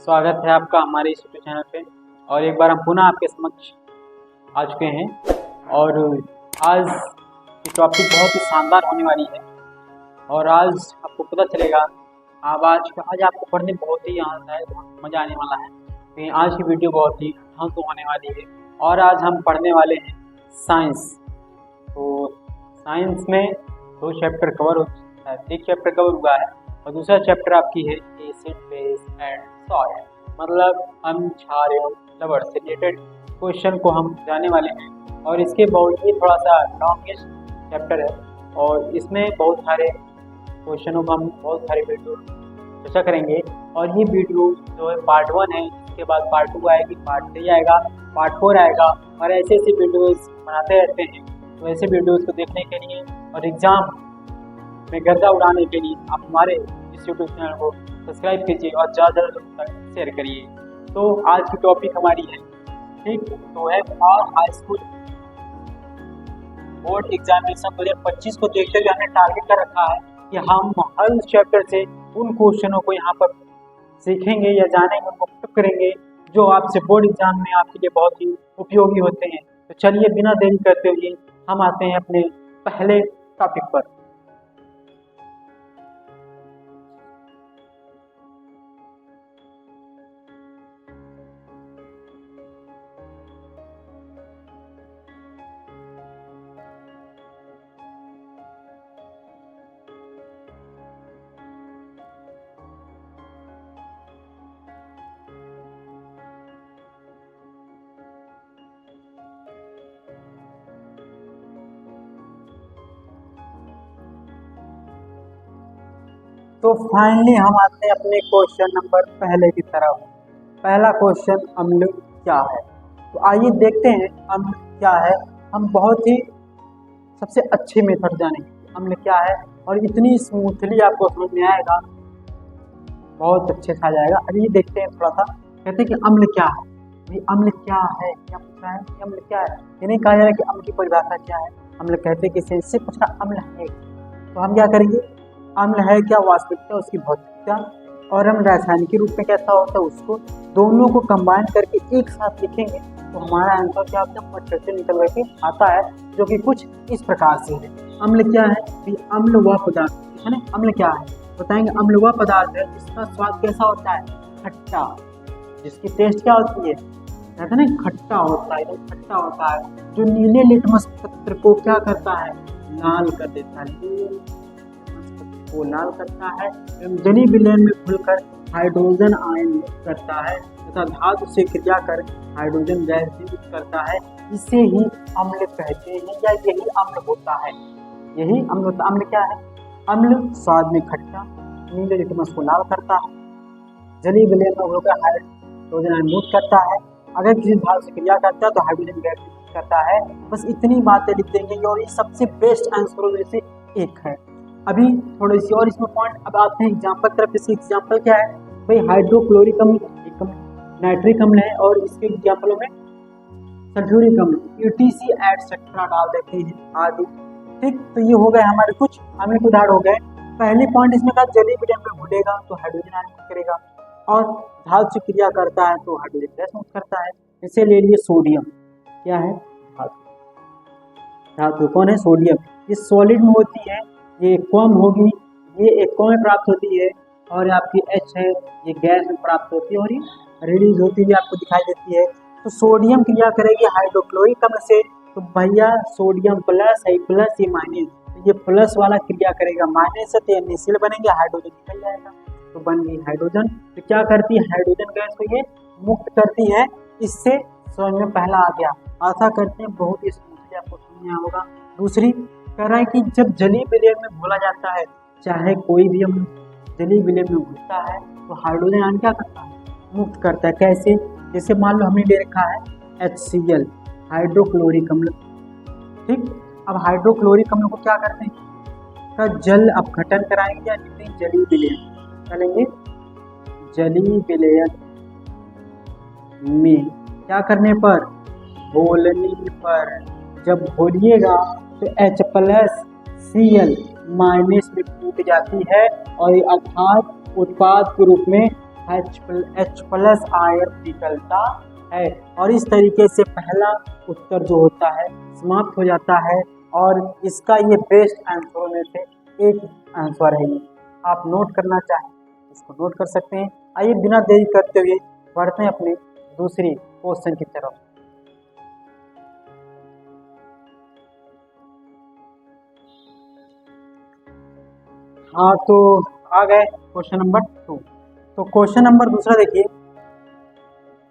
स्वागत है आपका हमारे इस यूट्यूब चैनल पे। और एक बार हम पुनः आपके समक्ष आ चुके हैं और आज की टॉपिक बहुत ही शानदार होने वाली है। और आज आपको पता चलेगा आज आपको पढ़ने बहुत ही बहुत मज़ा आने वाला है। तो आज की वीडियो बहुत ही होने वाली है। और आज हम पढ़ने वाले हैं साइंस। तो साइंस में 2 चैप्टर कवर एक चैप्टर कवर हुआ है और दूसरा चैप्टर आपकी है एसिड बेस एंड सॉल्ट, मतलब अम्ल क्षार एवं लवण से रिलेटेड क्वेश्चन को हम जाने वाले हैं। और इसके बहुत ही थोड़ा सा लॉन्गेस्ट चैप्टर है और इसमें बहुत सारे क्वेश्चनों को हम बहुत सारे वीडियो चर्चा करेंगे। और ये वीडियो जो है पार्ट 1 है, इसके बाद पार्ट 2 आएगी, पार्ट 3 आएगा, पार्ट 4 आएगा और ऐसे वीडियोज़ बनाते रहते हैं। तो ऐसे वीडियोज़ को देखने के लिए और एग्ज़ाम में गर्दा उड़ाने के लिए आप हमारे इस यूट्यूब चैनल को सब्सक्राइब कीजिए और ज़्यादा तक शेयर करिए। तो आज की टॉपिक हमारी है, ठीक, तो है हाई स्कूल बोर्ड एग्जामिनेशन 2025 को देखते हुए हमने टारगेट कर रखा है कि हम हर चैप्टर से उन क्वेश्चनों को यहाँ पर सीखेंगे या जानेंगे, उनको पिक करेंगे जो आपसे बोर्ड एग्जाम में आपके लिए बहुत ही उपयोगी होते हैं। तो चलिए बिना देरी करते हुए हम आते हैं अपने पहले टॉपिक पर। तो फाइनली हम आते हैं अपने क्वेश्चन नंबर पहले की तरफ। पहला क्वेश्चन, अम्ल क्या है? तो आइए देखते हैं अम्ल क्या है। हम बहुत ही सबसे अच्छे मेथड जानेंगे अम्ल क्या है और इतनी स्मूथली आपको समझ में आएगा, बहुत अच्छे से आ जाएगा। अभी देखते हैं थोड़ा सा, कहते हैं कि अम्ल क्या है। भाई अम्ल क्या है, क्या पूछा है कि अम्ल क्या है? ये नहीं कहा जा रहा है कि अम्ल की परिभाषा क्या है। अम्ल कहते हैं कि इससे पूछा अम्ल है, तो हम क्या करेंगे, अम्ल है क्या वास्तविकता, उसकी भौतिकता, और हम रासायनिक रूप में कैसा होता है उसको, दोनों को कंबाइन करके एक साथ लिखेंगे तो हमारा आंसर क्या होता है, पट्टे से निकल करके आता है, जो कि कुछ इस प्रकार से है। अम्ल क्या है? अम्ल वह पदार्थ है ना, अम्ल क्या है बताएंगे। अम्ल वह पदार्थ है जिसका स्वाद कैसा होता है, खट्टा, जिसकी टेस्ट क्या होती है, कहते हैं ना खट्टा होता है, एकदम खट्टा होता है, जो नीले लिटमस पत्र को क्या करता है, लाल कर देता है, वो लाल करता है, जलीय विलयन में खुलकर हाइड्रोजन आयन मुक्त करता है तथा धातु से क्रिया कर हाइड्रोजन गैस भी मुक्त करता है। इसे ही अम्ल कहते हैं या यही अम्ल होता है, यही अम्ल होता है। अम्ल क्या है? अम्ल स्वाद में खट्टा, नीले लिटमस को लाल करता है, जलीय विलयन में खुलकर हाइड्रोजन आयन मुक्त करता है, अगर किसी धातु से क्रिया करता है तो हाइड्रोजन गैस भी मुक्त करता है। बस इतनी बातें लिख देंगे और ये सबसे बेस्ट आंसरों में से एक है। अभी थोड़ी सी और इसमें पॉइंट, अब आते हैं एग्जाम्पल तरफ। इसकी एग्जाम्पल क्या है भाई, हाइड्रोक्लोरिक अम्ल, नाइट्रिक अम्ल है और इसके एग्जाम्पलों में सल्फ्यूरिक अम्ल, ETC एटसेट्रा डाल देते हैं आदि, ठीक। तो ये हो गए हमारे कुछ अम्ल उदाहरण हो गए। पहले पॉइंट इसमें कहा जलीय विलयन में घुलेगा तो हाइड्रोजन आयन मुक्त करेगा और धातु से क्रिया करता है तो हाइड्रोजन गैस मुक्त करता है। इसे ले लिए सोडियम, क्या है, धातु कौन है, सोडियम। ये सॉलिड में होती है, ये एक्वम होगी, ये एक्वम में प्राप्त होती है और आपकी H है, ये गैस में प्राप्त होती है और ये रिलीज होती हुई आपको दिखाई देती है। तो सोडियम क्रिया करेगी हाइड्रोक्लोरिक अम्ल से, तो भैया सोडियम प्लस है, प्लस ये माइनस, तो ये प्लस वाला क्रिया करेगा माइनस से, तो NaCl बनेंगे, हाइड्रोजन निकल जाएगा, तो बन गई हाइड्रोजन। तो क्या करती है, हाइड्रोजन गैस को ये मुक्त करती है। इससे समझ में पहला आ गया। आशा करते हैं बहुत ही स्मूथली आपको समझ में होगा। दूसरी कह रहा है कि जब जलीय विलयन में घोला जाता है, चाहे कोई भी अम्ल जलीय विलयन में घुलता है तो हाइड्रोजन आयन क्या करता है, मुक्त करता है। कैसे? जैसे मान लो हमने ले रखा है HCl, हाइड्रोक्लोरिक अम्ल, ठीक। अब हाइड्रोक्लोरिक अम्ल को क्या करते हैं, का जल अपघटन कराएंगे या जलीय विलयन करेंगे, जलीय विलयन में क्या करने पर, घोलने पर। जब घोलिएगा तो H+Cl- में टूट जाती है और अर्थात उत्पाद के रूप में H प्लस आयन निकलता है। और इस तरीके से पहला उत्तर जो होता है समाप्त हो जाता है और इसका ये बेस्ट आंसर में से एक आंसर है। ये आप नोट करना चाहें इसको नोट कर सकते हैं। आइए बिना देरी करते हुए बढ़ते हैं अपने दूसरी क्वेश्चन की तरफ। हाँ, तो आ गए क्वेश्चन नंबर 2। तो क्वेश्चन नंबर दूसरा देखिए,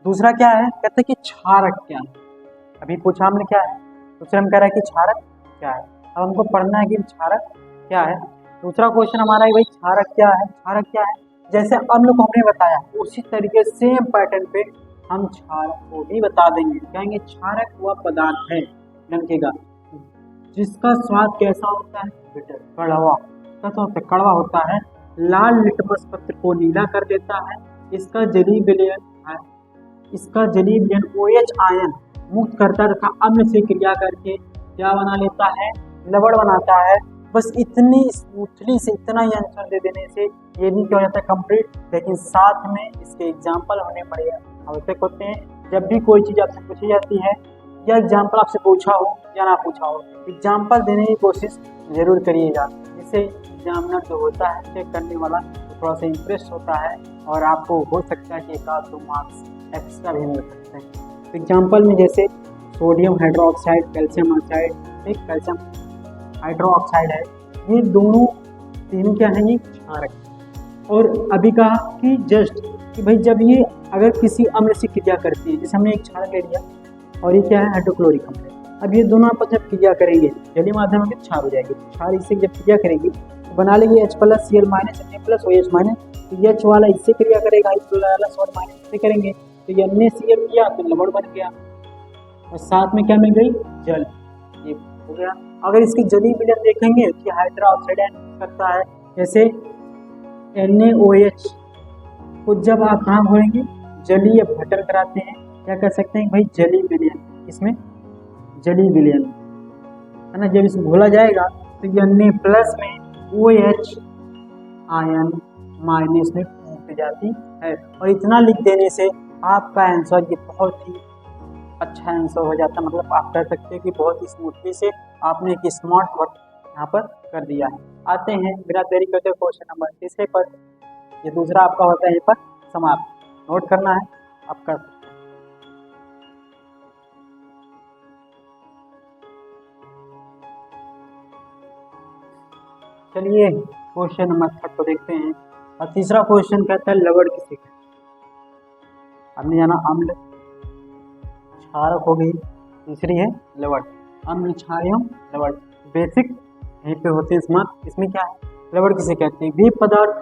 दूसरा क्या है, कहते हैं कि क्षारक क्या है। अभी पूछा हमने क्या है, दूसरा हम कह रहा है कि क्षारक क्या है। अब हमको पढ़ना है कि क्षारक क्या है। दूसरा क्वेश्चन हमारा है भाई क्षारक क्या है। क्षारक क्या है, जैसे अम्ल को हमने बताया उसी तरीके सेम पैटर्न पे हम क्षारक को भी बता देंगे। कहेंगे क्षारक वह पदार्थ है नमकेगा जिसका स्वाद कैसा होता है, बिटर, कड़वा, कड़वा होता है, लाल लिटमस पत्र को नीला कर देता है, इसका जलीय विलयन है, इसका जलीय विलयन OH आयन मुक्त करता तथा अम्ल से क्रिया करके क्या बना लेता है, लवण बनाता है। बस इतनी स्मूथली से इतना ही आंसर दे देने से ये भी क्या हो जाता है कंप्लीट। लेकिन साथ में इसके एग्जाम्पल होने पड़े आवश्यक होते हैं। जब भी कोई चीज़ आपसे पूछी जाती है या एग्जाम्पल आपसे पूछा हो या ना पूछा हो, एग्जाम्पल देने की कोशिश जरूर करिएगा, जिससे एग्जामिनर जो होता है चेक करने वाला थोड़ा सा इंप्रेस होता है और आपको हो सकता है कि 1-2 मार्क्स एक्स्ट्रा भी मिल सकते हैं। एग्जाम्पल में जैसे सोडियम हाइड्रोक्साइड, कैल्शियम ऑक्साइड, एक कैल्शियम हाइड्रोक्साइड है, ये दोनों तीनों क्या है, ये क्षारक। और अभी कहा कि जस्ट कि भाई जब ये अगर किसी अम्ल से क्रिया करती है, जैसे हमने एक क्षारक ले लिया और ये क्या है हाइड्रोक्लोरिक अम्ल है। अब ये दोनों आपस में क्रिया करेंगे जलीय माध्यम में क्षार हो जाएगी। क्षार इससे जब क्रिया करेगी तो बना लेंगे H plus Cl minus OH minus, तो H वाला इससे क्रिया करेगा, H वाला और माइनस इससे करेंगे तो ये NaCl किया तो लवण बन गया और साथ में क्या मिल गई, जल, ये हो गया। अगर इसकी जलीय विलयन देखेंगे कि हाइड्रोक्साइड करता है, जैसे NaOH को जब आप कहाँ घोलेंगे, जलीय अपघटन कराते हैं, क्या कर सकते हैं भाई, जलीय विलयन, इसमें जलीय विलयन है ना। जब इसमें घोला जाएगा तो Na प्लस में OH आयन माइनस में टूट जाती है। और इतना लिख देने से आपका आंसर ये बहुत ही अच्छा आंसर हो जाता है। मतलब आप कह सकते हैं कि बहुत ही स्मूथली से आपने एक स्मार्ट वर्क यहाँ पर कर दिया है। आते हैं बिना देरी करते क्वेश्चन नंबर 3 पर। ये दूसरा आपका होता है यहाँ पर समाप्त, नोट करना है आपका। चलिए क्वेश्चन नंबर 3 को देखते हैं। और तीसरा क्वेश्चन कहता है लवण किसे कहते हैं। हमने जाना अम्ल, क्षारक हो गई, तीसरी है लवण। अम्ल, क्षार एवं लवण बेसिक यहीं पे होते हैं स्मार्ट। इसमें क्या है, लवण किसे कहते हैं, वे पदार्थ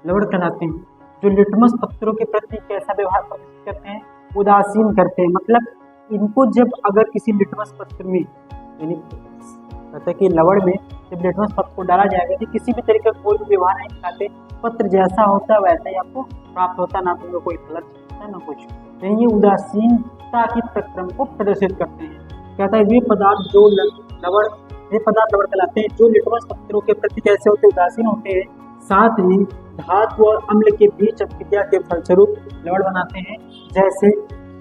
लवण कहलाते हैं जो लिटमस पत्रों के प्रति कैसा व्यवहार प्रदर्शित करते हैं, उदासीन करते हैं। मतलब इनको जब अगर किसी लिटमस पत्र में, यानी कहते हैं कि लवण में जब लिटमस पत्र को डाला जाएगा तो किसी भी तरीके का कोई भी व्यवहार नहीं दिखाते, पत्र जैसा होता है वैसा ही आपको प्राप्त होता है, ना तो कोई कलर होता है ना कुछ। तो ये उदासीनता की प्रक्रम को प्रदर्शित करते हैं। कहता है वे पदार्थ जो लवण, ये पदार्थ लवण कहलाते हैं जो लिटमस पत्रों के प्रति कैसे होते हैं, उदासीन होते हैं, साथ ही धातु और अम्ल के बीच क्रिया के फलस्वरूप लवण बनाते हैं। जैसे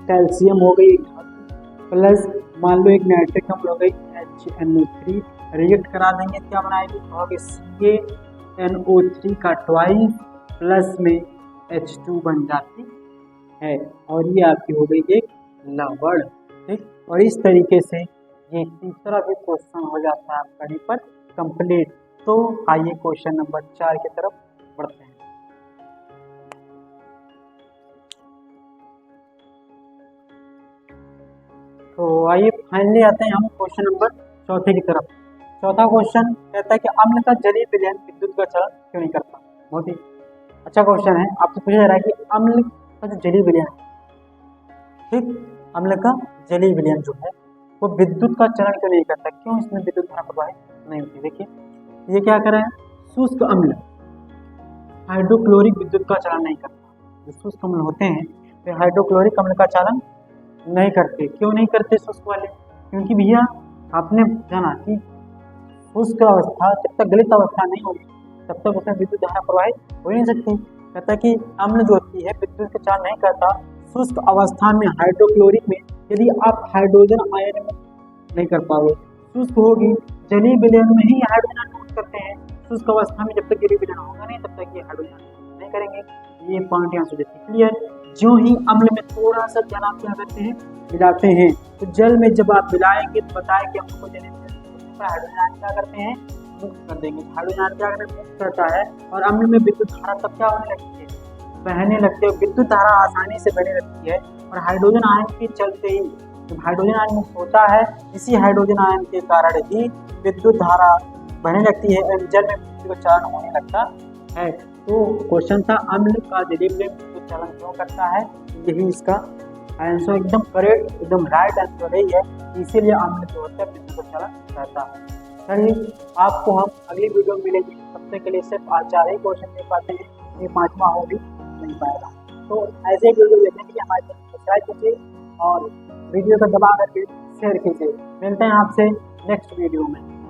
कैल्शियम हो गई धातु प्लस मान लो एक नाइट्रिक अम्ल हो गई HNO3, रिएक्ट करा देंगे, क्या बनाएगी, कहोगे CaNO3 का ट्वाइस प्लस में H2 बन जाती है और ये आपकी हो गई एक लवण। ठीक, और इस तरीके से ये तीसरा भी क्वेश्चन हो जाता है आपका यहाँ पर कंप्लीट। तो आइए क्वेश्चन नंबर 4 की तरफ बढ़ते हैं। तो आइए फाइनली आते हैं हम क्वेश्चन नंबर 4 की तरफ। चौथा क्वेश्चन कहता है कि अम्ल का जलीय विलयन विद्युत का चलन क्यों नहीं करता। बहुत ही अच्छा क्वेश्चन है। आपसे पूछा जा रहा है कि अम्ल का जो जलीय विलयन, ठीक, अम्ल का जलीय विलयन जो है वो विद्युत का चलन क्यों नहीं करता, क्यों इसमें विद्युत धारा प्रवाहित नहीं होती। देखिए ये क्या कर रहा है, शुष्क अम्ल हाइड्रोक्लोरिक विद्युत का चालन नहीं करता। जो शुष्क अम्ल होते हैं वे हाइड्रोक्लोरिक अम्ल का चालन नहीं करते। क्यों नहीं करते शुष्क वाले, क्योंकि भैया आपने जाना कि शुष्क अवस्था जब तक गलित अवस्था नहीं होगी तब तक उसमें विद्युत धारा प्रवाहित हो नहीं सकती। कहता है कि अम्ल जो होती है विद्युत का चालन नहीं करता। शुष्क अवस्था में हाइड्रोक्लोरिक में यदि आप हाइड्रोजन आयन नहीं कर पाओगे, शुष्क होगी, जलीय विलयन में ही हाइड्रोजन यूज करते हैं। शुष्क अवस्था में जब तक जलीय विलयन होगा नहीं तब तक ये हाइड्रोजन नहीं करेंगे। ये पॉइंट यहाँ से देते हैं। क्लियर। जो ही अम्ल में थोड़ा सा जल आप क्या करते हैं, मिलाते हैं, तो जल में जब आप मिलाएंगे तो बताएं कि हमको जलीय हाइड्रोजन क्या करते हैं, मुक्त कर देंगे। हाइड्रोजन क्या करते हैं, मुक्त करता है। और अम्ल में विद्युत धारा तब क्या होने लगती है, बहने लगती है। विद्युत धारा आसानी से बहने लगती है और हाइड्रोजन आयन के चलते ही जब हाइड्रोजन आयन मुक्त होता है, इसी हाइड्रोजन आयन के कारण ही विद्युत धारा बहने लगती है और जल में विद्युत चालन होने लगता है। तो क्वेश्चन था अम्ल का जलीय विलयन विद्युत चालन क्यों करता है, यही इसका आंसर एकदम करेक्ट, एकदम राइट आंसर यही है। इसीलिए अम्ल जो होता है विद्युत चालन करता है। चलिए आपको हम अगली वीडियो में मिलेंगे। तब तक के लिए सिर्फ आज 4 ही क्वेश्चन दे पाते हैं, ये 5वां हो भी नहीं पाएगा। तो ऐसे वीडियो देखने के लिए हमारे चैनल को सब्सक्राइब कीजिए और वीडियो को दबा करके शेयर कीजिए। मिलते हैं आपसे नेक्स्ट वीडियो में।